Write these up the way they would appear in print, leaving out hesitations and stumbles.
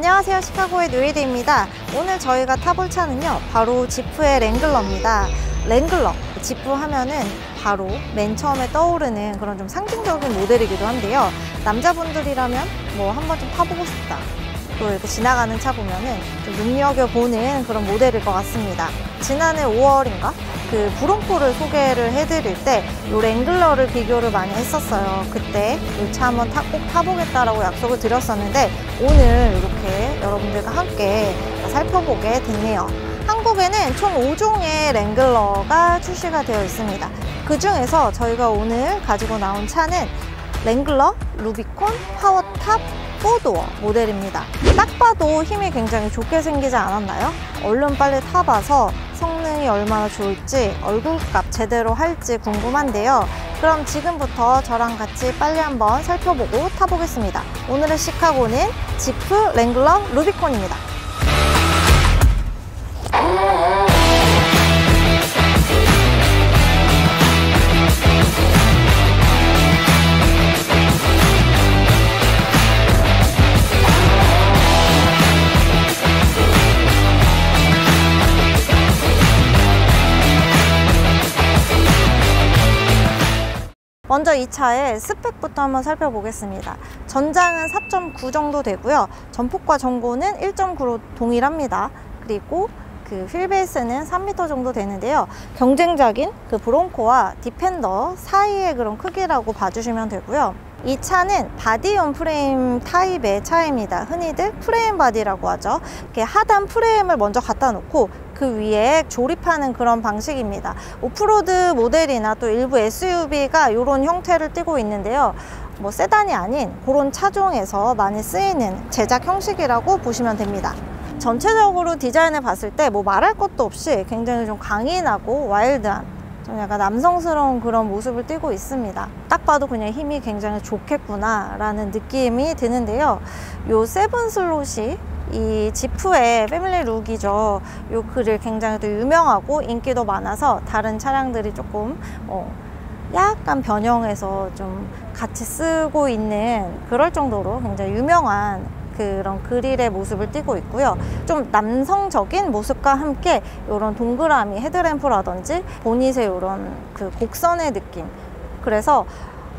안녕하세요, 시카고의 뉴이드입니다. 오늘 저희가 타볼 차는요, 바로 지프의 랭글러입니다. 랭글러, 지프 하면은 바로 맨 처음에 떠오르는 그런 좀 상징적인 모델이기도 한데요. 남자분들이라면 뭐 한 번쯤 타보고 싶다, 또 이렇게 지나가는 차 보면은 좀 눈여겨보는 그런 모델일 것 같습니다. 지난해 5월인가? 그 브롱코를 소개를 해드릴 때 이 랭글러를 비교를 많이 했었어요. 그때 이 차 한번 꼭 타보겠다라고 약속을 드렸었는데 오늘 이렇게 여러분들과 함께 살펴보게 됐네요. 한국에는 총 5종의 랭글러가 출시가 되어 있습니다. 그 중에서 저희가 오늘 가지고 나온 차는 랭글러 루비콘 파워탑 4도어 모델입니다. 딱 봐도 힘이 굉장히 좋게 생기지 않았나요? 얼른 빨리 타봐서 성능이 얼마나 좋을지, 얼굴값 제대로 할지 궁금한데요. 그럼 지금부터 저랑 같이 빨리 한번 살펴보고 타보겠습니다. 오늘의 시카고는 지프 랭글러 루비콘입니다. 먼저 이 차의 스펙부터 한번 살펴보겠습니다. 전장은 4.9 정도 되고요. 전폭과 전고는 1.9로 동일합니다. 그리고 그 휠베이스는 3m 정도 되는데요. 경쟁적인 그 브롱코와 디펜더 사이의 그런 크기라고 봐주시면 되고요. 이 차는 바디 온 프레임 타입의 차입니다. 흔히들 프레임 바디라고 하죠. 이렇게 하단 프레임을 먼저 갖다 놓고 그 위에 조립하는 그런 방식입니다. 오프로드 모델이나 또 일부 SUV가 이런 형태를 띠고 있는데요. 뭐 세단이 아닌 그런 차종에서 많이 쓰이는 제작 형식이라고 보시면 됩니다. 전체적으로 디자인을 봤을 때 뭐 말할 것도 없이 굉장히 좀 강인하고 와일드한, 좀 약간 남성스러운 그런 모습을 띠고 있습니다. 딱 봐도 그냥 힘이 굉장히 좋겠구나 라는 느낌이 드는데요. 요 세븐 슬롯이 이 지프의 패밀리 룩이죠. 요 그릴 굉장히 또 유명하고 인기도 많아서 다른 차량들이 조금 약간 변형해서 좀 같이 쓰고 있는 그럴 정도로 굉장히 유명한 그런 그릴의 모습을 띠고 있고요. 좀 남성적인 모습과 함께 이런 동그라미 헤드램프라든지 보닛의 이런 그 곡선의 느낌, 그래서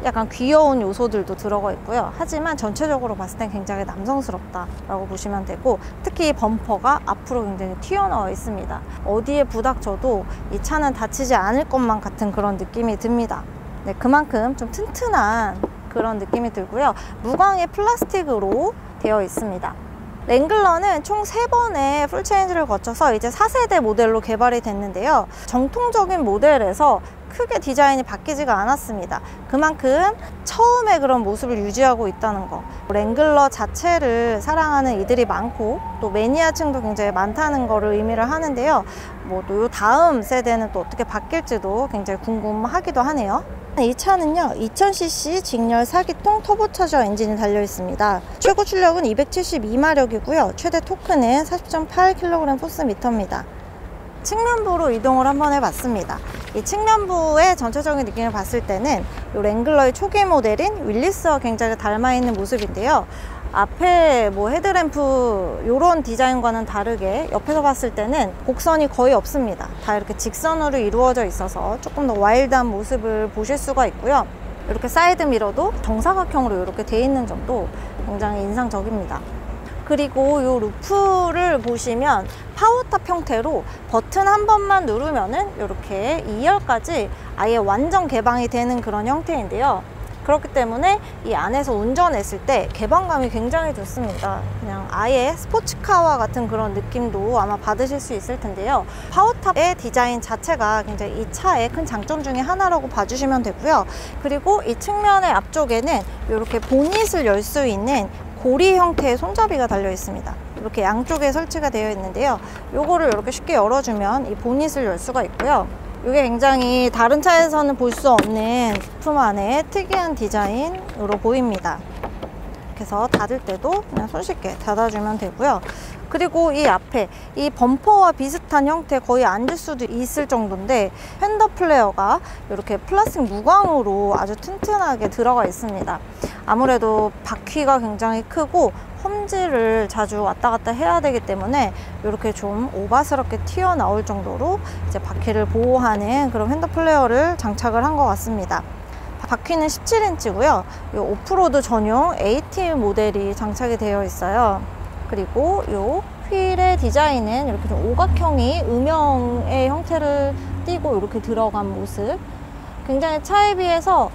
약간 귀여운 요소들도 들어가 있고요. 하지만 전체적으로 봤을 땐 굉장히 남성스럽다라고 보시면 되고, 특히 이 범퍼가 앞으로 굉장히 튀어나와 있습니다. 어디에 부닥쳐도 이 차는 다치지 않을 것만 같은 그런 느낌이 듭니다. 네, 그만큼 좀 튼튼한 그런 느낌이 들고요. 무광의 플라스틱으로 되어 있습니다. 랭글러는 총 3번의 풀체인지를 거쳐서 이제 4세대 모델로 개발이 됐는데요. 정통적인 모델에서 크게 디자인이 바뀌지가 않았습니다. 그만큼 처음에 그런 모습을 유지하고 있다는 거, 랭글러 자체를 사랑하는 이들이 많고 또 매니아층도 굉장히 많다는 거를 의미를 하는데요. 뭐 또 요 다음 세대는 또 어떻게 바뀔지도 굉장히 궁금하기도 하네요. 이 차는요 2000cc 직렬 4기통 터보차저 엔진이 달려 있습니다. 최고 출력은 272마력이고요. 최대 토크는 40.8kgm/m입니다. 측면부로 이동을 한번 해봤습니다. 이 측면부의 전체적인 느낌을 봤을 때는 이 랭글러의 초기 모델인 윌리스와 굉장히 닮아있는 모습인데요. 앞에 뭐 헤드램프 이런 디자인과는 다르게 옆에서 봤을 때는 곡선이 거의 없습니다. 다 이렇게 직선으로 이루어져 있어서 조금 더 와일드한 모습을 보실 수가 있고요. 이렇게 사이드 미러도 정사각형으로 이렇게 돼 있는 점도 굉장히 인상적입니다. 그리고 이 루프를 보시면 파워탑 형태로 버튼 한 번만 누르면은 이렇게 2열까지 아예 완전 개방이 되는 그런 형태인데요. 그렇기 때문에 이 안에서 운전했을 때 개방감이 굉장히 좋습니다. 그냥 아예 스포츠카와 같은 그런 느낌도 아마 받으실 수 있을 텐데요. 파워탑의 디자인 자체가 굉장히 이 차의 큰 장점 중에 하나라고 봐주시면 되고요. 그리고 이 측면의 앞쪽에는 이렇게 보닛을 열 수 있는 고리 형태의 손잡이가 달려 있습니다. 이렇게 양쪽에 설치가 되어 있는데요. 요거를 이렇게 쉽게 열어주면 이 보닛을 열 수가 있고요. 이게 굉장히 다른 차에서는 볼 수 없는 제품만의 특이한 디자인으로 보입니다. 그래서 닫을 때도 그냥 손쉽게 닫아주면 되고요. 그리고 이 앞에 이 범퍼와 비슷한 형태, 거의 앉을 수도 있을 정도인데 휀더 플레어가 이렇게 플라스틱 무광으로 아주 튼튼하게 들어가 있습니다. 아무래도 바퀴가 굉장히 크고 험지를 자주 왔다 갔다 해야 되기 때문에 이렇게 좀 오바스럽게 튀어나올 정도로 이제 바퀴를 보호하는 그런 휀더 플레어를 장착을 한 것 같습니다. 바퀴는 17인치고요. 이 오프로드 전용 AT 모델이 장착이 되어 있어요. 그리고 이 휠의 디자인은 이렇게 좀 오각형이 음영의 형태를 띠고 이렇게 들어간 모습. 굉장히 차에 비해서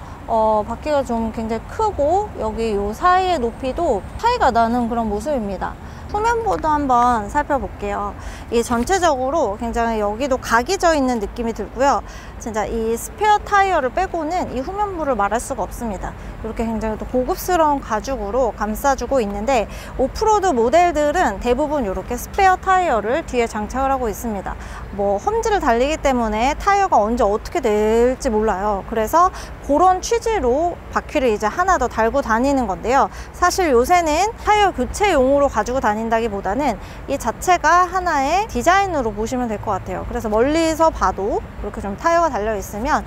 바퀴가 좀 굉장히 크고 여기 이 사이의 높이도 차이가 나는 그런 모습입니다. 후면부도 한번 살펴볼게요. 이 전체적으로 굉장히 여기도 각이 져 있는 느낌이 들고요. 진짜 이 스페어 타이어를 빼고는 이 후면부를 말할 수가 없습니다. 이렇게 굉장히 또 고급스러운 가죽으로 감싸주고 있는데 오프로드 모델들은 대부분 이렇게 스페어 타이어를 뒤에 장착을 하고 있습니다. 뭐 험지를 달리기 때문에 타이어가 언제 어떻게 될지 몰라요. 그래서 그런 취지로 바퀴를 이제 하나 더 달고 다니는 건데요. 사실 요새는 타이어 교체용으로 가지고 다닌다기보다는 이 자체가 하나의 디자인으로 보시면 될 것 같아요. 그래서 멀리서 봐도 이렇게 좀 타이어가 달려 있으면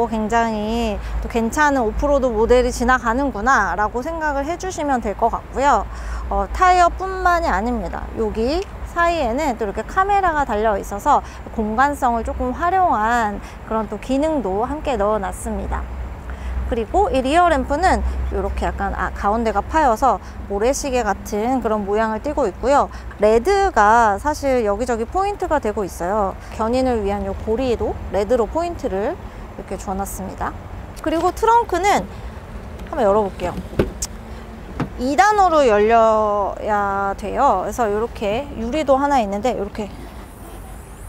굉장히 또 괜찮은 오프로드 모델이 지나가는구나 라고 생각을 해주시면 될 것 같고요. 타이어뿐만이 아닙니다. 여기 사이에는 또 이렇게 카메라가 달려 있어서 공간성을 조금 활용한 그런 또 기능도 함께 넣어 놨습니다. 그리고 이 리어 램프는 이렇게 약간 가운데가 파여서 모래시계 같은 그런 모양을 띠고 있고요. 레드가 사실 여기저기 포인트가 되고 있어요. 견인을 위한 이 고리도 레드로 포인트를 이렇게 줘놨습니다. 그리고 트렁크는 한번 열어볼게요. 2단으로 열려야 돼요. 그래서 이렇게 유리도 하나 있는데 이렇게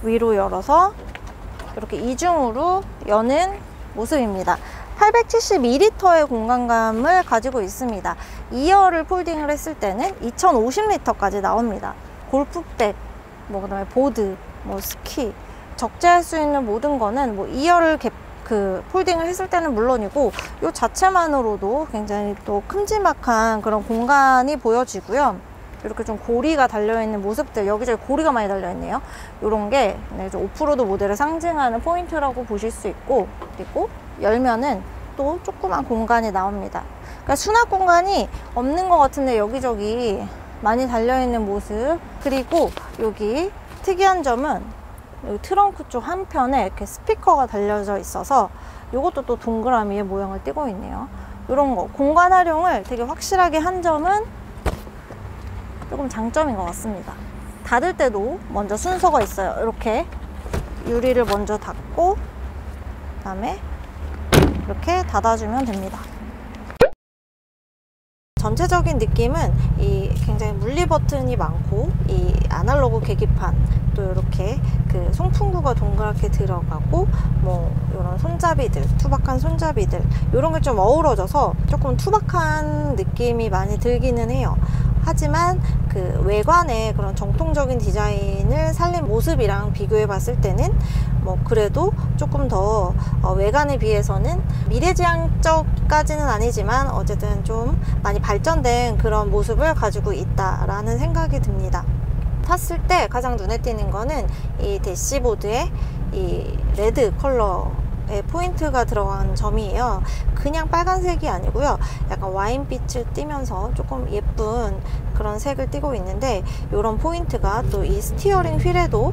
위로 열어서 이렇게 이중으로 여는 모습입니다. 872리터의 공간감을 가지고 있습니다. 2열을 폴딩을 했을 때는 2050리터까지 나옵니다. 골프백, 그다음에 보드, 스키, 적재할 수 있는 모든 거는 2열을 폴딩을 했을 때는 물론이고 이 자체만으로도 굉장히 또 큼지막한 그런 공간이 보여지고요. 이렇게 좀 고리가 달려있는 모습들, 여기저기 고리가 많이 달려있네요. 이런 게 좀 오프로드 모델을 상징하는 포인트라고 보실 수 있고, 그리고 열면은 또 조그만 공간이 나옵니다. 그러니까 수납 공간이 없는 것 같은데 여기저기 많이 달려있는 모습. 그리고 여기 특이한 점은 여기 트렁크 쪽 한편에 이렇게 스피커가 달려져 있어서 이것도 또 동그라미의 모양을 띠고 있네요. 이런 거 공간 활용을 되게 확실하게 한 점은 조금 장점인 것 같습니다. 닫을 때도 먼저 순서가 있어요. 이렇게 유리를 먼저 닫고 그다음에 이렇게 닫아주면 됩니다. 전체적인 느낌은 이 굉장히 물리 버튼이 많고 이 아날로그 계기판, 또 이렇게 그 송풍구가 동그랗게 들어가고 이런 손잡이들, 투박한 손잡이들, 이런 게 좀 어우러져서 조금 투박한 느낌이 많이 들기는 해요. 하지만 그 외관의 그런 정통적인 디자인을 살린 모습이랑 비교해 봤을 때는 그래도 조금 더 외관에 비해서는 미래지향적까지는 아니지만 어쨌든 좀 많이 발전된 그런 모습을 가지고 있다라는 생각이 듭니다. 탔을 때 가장 눈에 띄는 거는 이 대시보드에 이 레드 컬러의 포인트가 들어간 점이에요. 그냥 빨간색이 아니고요. 약간 와인빛을 띠면서 조금 예쁜 그런 색을 띠고 있는데, 이런 포인트가 또 이 스티어링 휠에도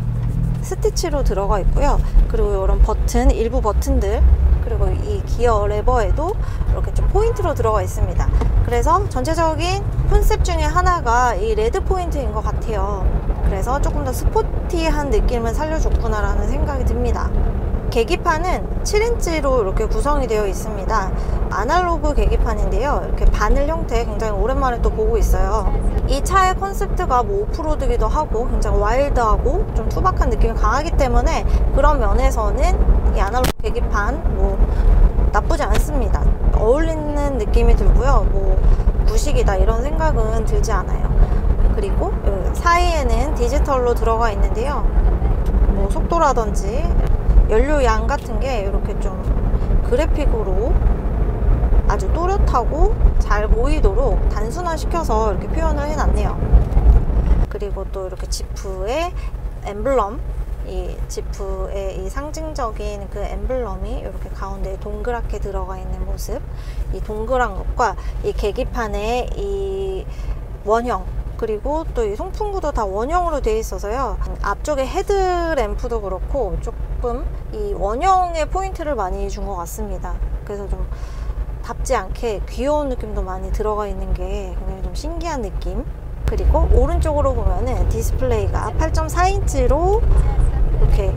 스티치로 들어가 있고요. 그리고 이런 버튼, 일부 버튼들, 그리고 이 기어 레버에도 이렇게 좀 포인트로 들어가 있습니다. 그래서 전체적인 컨셉 중에 하나가 이 레드 포인트인 것 같아요. 그래서 조금 더 스포티한 느낌을 살려줬구나 라는 생각이 듭니다. 계기판은 7인치로 이렇게 구성이 되어 있습니다. 아날로그 계기판인데요. 이렇게 바늘 형태 굉장히 오랜만에 또 보고 있어요. 이 차의 컨셉트가 오프로드기도 하고 굉장히 와일드하고 좀 투박한 느낌이 강하기 때문에 그런 면에서는 이 아날로그 계기판 나쁘지 않습니다. 어울리는 느낌이 들고요. 무식이다 이런 생각은 들지 않아요. 그리고 사이에는 디지털로 들어가 있는데요. 속도라든지 연료양 같은 게 이렇게 좀 그래픽으로 아주 또렷하고 잘 보이도록 단순화시켜서 이렇게 표현을 해놨네요. 그리고 또 이렇게 지프의 엠블럼, 이 지프의 이 상징적인 그 엠블럼이 이렇게 가운데에 동그랗게 들어가 있는 모습, 이 동그란 것과 이 계기판의 이 원형, 그리고 또 이 송풍구도 다 원형으로 되어 있어서요, 앞쪽에 헤드램프도 그렇고 조금 이 원형의 포인트를 많이 준 것 같습니다. 그래서 좀 답지 않게 귀여운 느낌도 많이 들어가 있는 게 굉장히 좀 신기한 느낌. 그리고 오른쪽으로 보면은 디스플레이가 8.4인치로 이렇게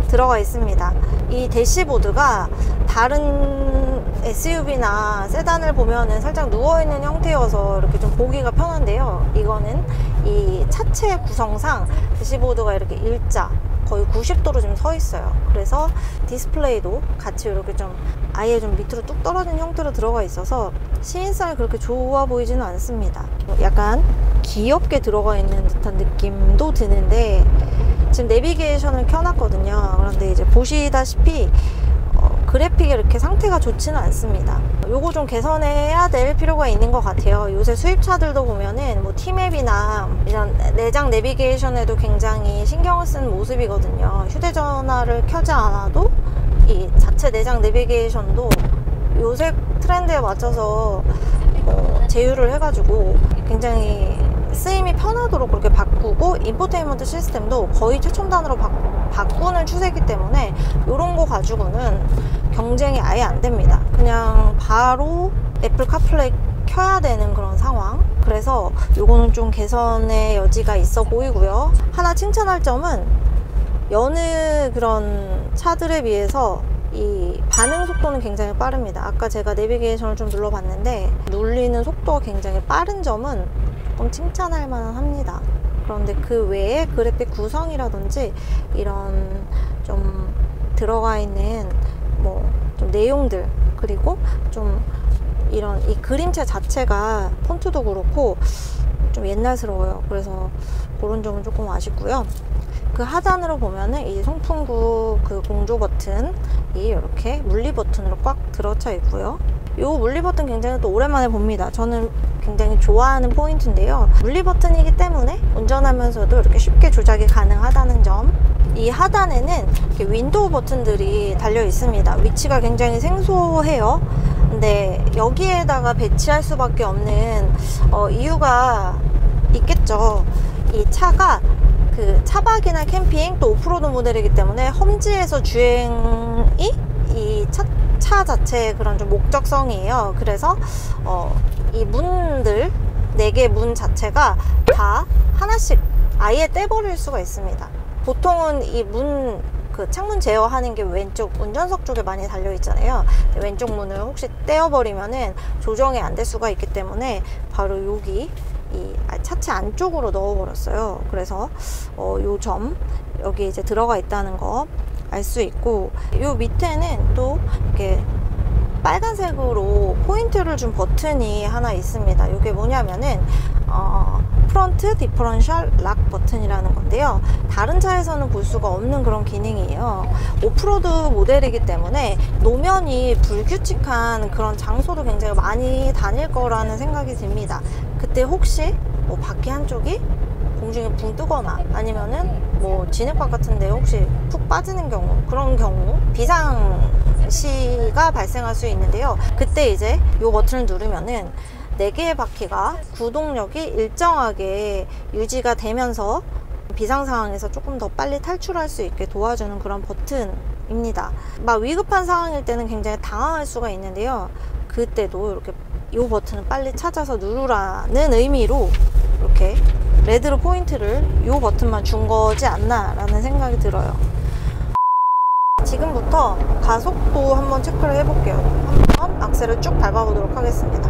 들어가 있습니다. 이 대시보드가 다른 SUV나 세단을 보면은 살짝 누워있는 형태여서 이렇게 좀 보기가 편한데요, 이거는 이 차체 구성상 대시보드가 이렇게 일자, 거의 90도로 지금 서 있어요. 그래서 디스플레이도 같이 이렇게 좀 아예 좀 밑으로 뚝 떨어진 형태로 들어가 있어서 시인성이 그렇게 좋아 보이지는 않습니다. 약간 귀엽게 들어가 있는 듯한 느낌도 드는데, 지금 내비게이션을 켜놨거든요. 그런데 이제 보시다시피 그래픽이 이렇게 상태가 좋지는 않습니다. 요거 좀 개선해야 될 필요가 있는 것 같아요. 요새 수입차들도 보면은 뭐 T맵이나 이런 내장 내비게이션에도 굉장히 신경을 쓴 모습이거든요. 휴대전화를 켜지 않아도 이 자체 내장 내비게이션도 요새 트렌드에 맞춰서 제휴를 해가지고 굉장히 쓰임이 편하도록 그렇게 바꾸고, 인포테인먼트 시스템도 거의 최첨단으로 바꾸는 추세이기 때문에 이런 거 가지고는 경쟁이 아예 안 됩니다. 그냥 바로 애플 카플레이 켜야 되는 그런 상황. 그래서 요거는 좀 개선의 여지가 있어 보이고요. 하나 칭찬할 점은 여느 그런 차들에 비해서 이 반응 속도는 굉장히 빠릅니다. 아까 제가 내비게이션을 좀 눌러봤는데 눌리는 속도가 굉장히 빠른 점은 좀 칭찬할 만은 합니다. 그런데 그 외에 그래픽 구성이라든지 이런 좀 들어가 있는 뭐 좀 내용들, 그리고 좀 이런 이 그림체 자체가 폰트도 그렇고 좀 옛날스러워요. 그래서 그런 점은 조금 아쉽고요. 그 하단으로 보면은 이 송풍구 그 공조 버튼이 이렇게 물리 버튼으로 꽉 들어차 있고요. 이 물리 버튼 굉장히 또 오랜만에 봅니다. 저는 굉장히 좋아하는 포인트인데요, 물리 버튼이기 때문에 운전하면서도 이렇게 쉽게 조작이 가능하다는 점. 이 하단에는 이렇게 윈도우 버튼들이 달려 있습니다. 위치가 굉장히 생소해요. 근데 여기에다가 배치할 수밖에 없는 이유가 있겠죠. 이 차가 그 차박이나 캠핑 또 오프로드 모델이기 때문에 험지에서 주행이 이 차 자체의 그런 좀 목적성이에요. 그래서 이 문들 4개 문 자체가 다 하나씩 아예 떼버릴 수가 있습니다. 보통은 이 문 그 창문 제어하는 게 왼쪽 운전석 쪽에 많이 달려 있잖아요. 왼쪽 문을 혹시 떼어버리면은 조정이 안 될 수가 있기 때문에 바로 여기 이 차체 안쪽으로 넣어버렸어요. 그래서 요 점 여기 이제 들어가 있다는 거 알 수 있고, 요 밑에는 또 이렇게 빨간색으로 포인트를 준 버튼이 하나 있습니다. 이게 뭐냐면은 프론트 디퍼런셜 락 버튼이라는 건데요, 다른 차에서는 볼 수가 없는 그런 기능이에요. 오프로드 모델이기 때문에 노면이 불규칙한 그런 장소도 굉장히 많이 다닐 거라는 생각이 듭니다. 그때 혹시 뭐 바퀴 한쪽이 공중에 붕 뜨거나 아니면은 뭐 진흙밭 같은데 혹시 푹 빠지는 경우, 그런 경우 비상시가 발생할 수 있는데요, 그때 이제 이 버튼을 누르면은 4개의 바퀴가 구동력이 일정하게 유지가 되면서 비상 상황에서 조금 더 빨리 탈출할 수 있게 도와주는 그런 버튼입니다. 막 위급한 상황일 때는 굉장히 당황할 수가 있는데요, 그때도 이렇게 이 버튼을 빨리 찾아서 누르라는 의미로 이렇게 레드로 포인트를 이 버튼만 준 거지 않나 라는 생각이 들어요. 지금부터 가속도 한번 체크를 해볼게요. 한번 악셀을 쭉 밟아보도록 하겠습니다.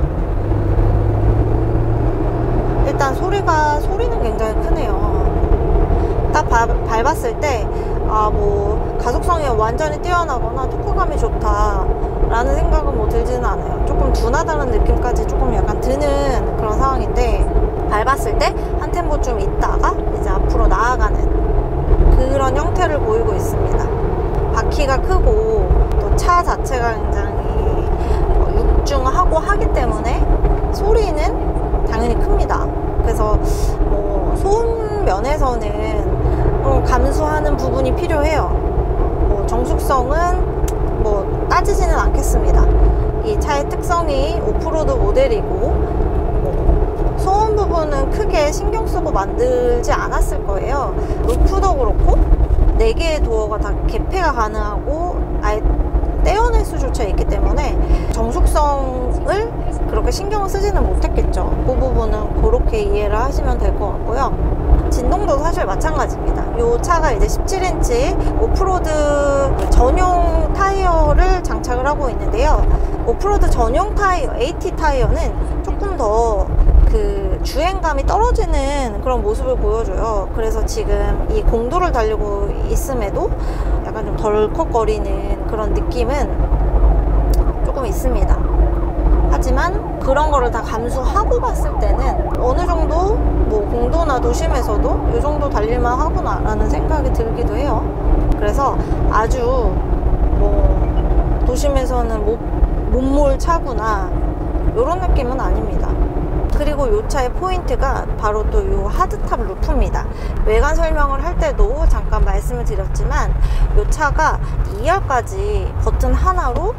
일단 소리는 굉장히 크네요. 딱 밟았을 때 뭐 가속성이 완전히 뛰어나거나 토크감이 좋다 라는 생각은 뭐 들지는 않아요. 조금 둔하다는 느낌까지 조금 약간 드는 그런 상황인데, 밟았을 때 한 템포 좀 있다가 이제 앞으로 나아가는 그런 형태를 보이고 있습니다. 바퀴가 크고 또 차 자체가 굉장히 육중하고 하기 때문에 소리는 당연히 큽니다. 그래서 뭐 소음 면에서는 감수하는 부분이 필요해요. 뭐 정숙성은 뭐 따지지는 않겠습니다. 이 차의 특성이 오프로드 모델이고 뭐 소음 부분은 크게 신경 쓰고 만들지 않았을 거예요. 루프도 그렇고 4개의 도어가 다 개폐가 가능하고 아예 떼어낼 수조차 있기 때문에 정숙성을 그렇게 신경을 쓰지는 못했겠죠. 그 부분은 그렇게 이해를 하시면 될 것 같고요. 진동도 사실 마찬가지입니다. 이 차가 이제 17인치 오프로드 전용 타이어를 장착을 하고 있는데요. 오프로드 전용 타이어, AT 타이어는 조금 더 그 주행감이 떨어지는 그런 모습을 보여줘요. 그래서 지금 이 공도를 달리고 있음에도 약간 좀 덜컥거리는 그런 느낌은 조금 있습니다. 하지만 그런 거를 다 감수하고 봤을 때는 어느 정도 뭐 공도나 도심에서도 이 정도 달릴만 하구나 라는 생각이 들기도 해요. 그래서 아주 뭐 도심에서는 못 몰 차구나 이런 느낌은 아닙니다. 그리고 이 차의 포인트가 바로 또 이 하드탑 루프입니다. 외관 설명을 할 때도 잠깐 말씀을 드렸지만 이 차가 2열까지 버튼 하나로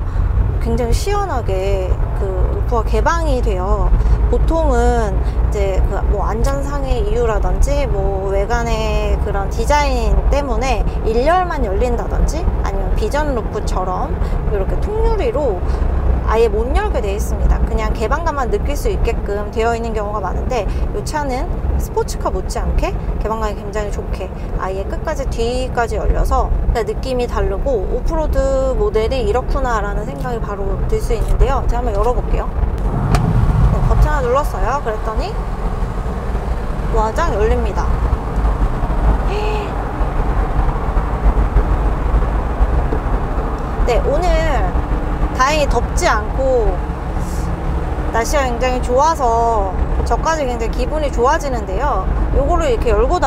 굉장히 시원하게 그 루프가 개방이 돼요. 보통은 이제 그 뭐 안전상의 이유라든지 뭐 외관의 그런 디자인 때문에 1열만 열린다든지 아니면 비전 루프처럼 이렇게 통유리로 아예 못 열게 되어 있습니다. 그냥 개방감만 느낄 수 있게끔 되어 있는 경우가 많은데 이 차는 스포츠카 못지않게 개방감이 굉장히 좋게 아예 끝까지 뒤까지 열려서 느낌이 다르고 오프로드 모델이 이렇구나 라는 생각이 바로 들 수 있는데요. 제가 한번 열어볼게요. 네, 버튼 하나 눌렀어요. 그랬더니 와장 열립니다. 네, 오늘 다행히 덥지 않고 날씨가 굉장히 좋아서 저까지 굉장히 기분이 좋아지는데요. 요거를 이렇게 열고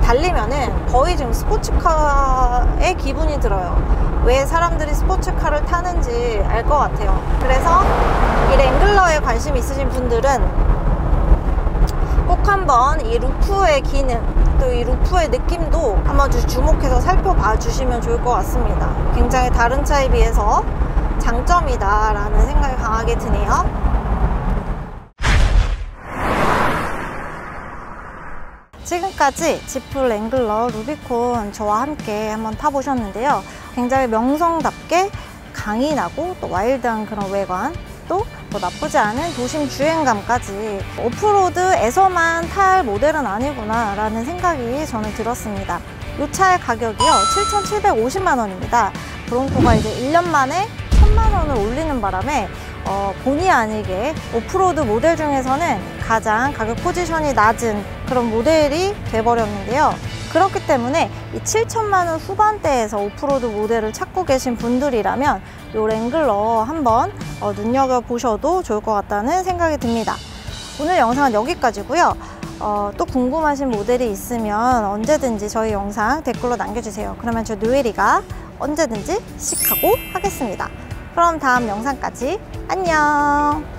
달리면은 거의 지금 스포츠카의 기분이 들어요. 왜 사람들이 스포츠카를 타는지 알 것 같아요. 그래서 이 랭글러에 관심 있으신 분들은 꼭 한번 이 루프의 기능 또 이 루프의 느낌도 한번 주목해서 살펴봐 주시면 좋을 것 같습니다. 굉장히 다른 차에 비해서 장점이다 라는 생각이 강하게 드네요. 지금까지 지프 랭글러 루비콘 저와 함께 한번 타보셨는데요. 굉장히 명성답게 강인하고 또 와일드한 그런 외관 또 나쁘지 않은 도심 주행감까지 오프로드에서만 탈 모델은 아니구나 라는 생각이 저는 들었습니다. 이 차의 가격이요 7,750만 원입니다. 브롱토가 이제 1년 만에 1,000만 원을 올리는 바람에 본의 아니게 오프로드 모델 중에서는 가장 가격 포지션이 낮은 그런 모델이 돼버렸는데요. 그렇기 때문에 이 7천만 원 후반대에서 오프로드 모델을 찾고 계신 분들이라면 이 랭글러 한번 눈여겨보셔도 좋을 것 같다는 생각이 듭니다. 오늘 영상은 여기까지고요. 또 궁금하신 모델이 있으면 언제든지 저희 영상 댓글로 남겨주세요. 그러면 저 노엘이가 언제든지 씩하고 하겠습니다. 그럼 다음 영상까지 안녕.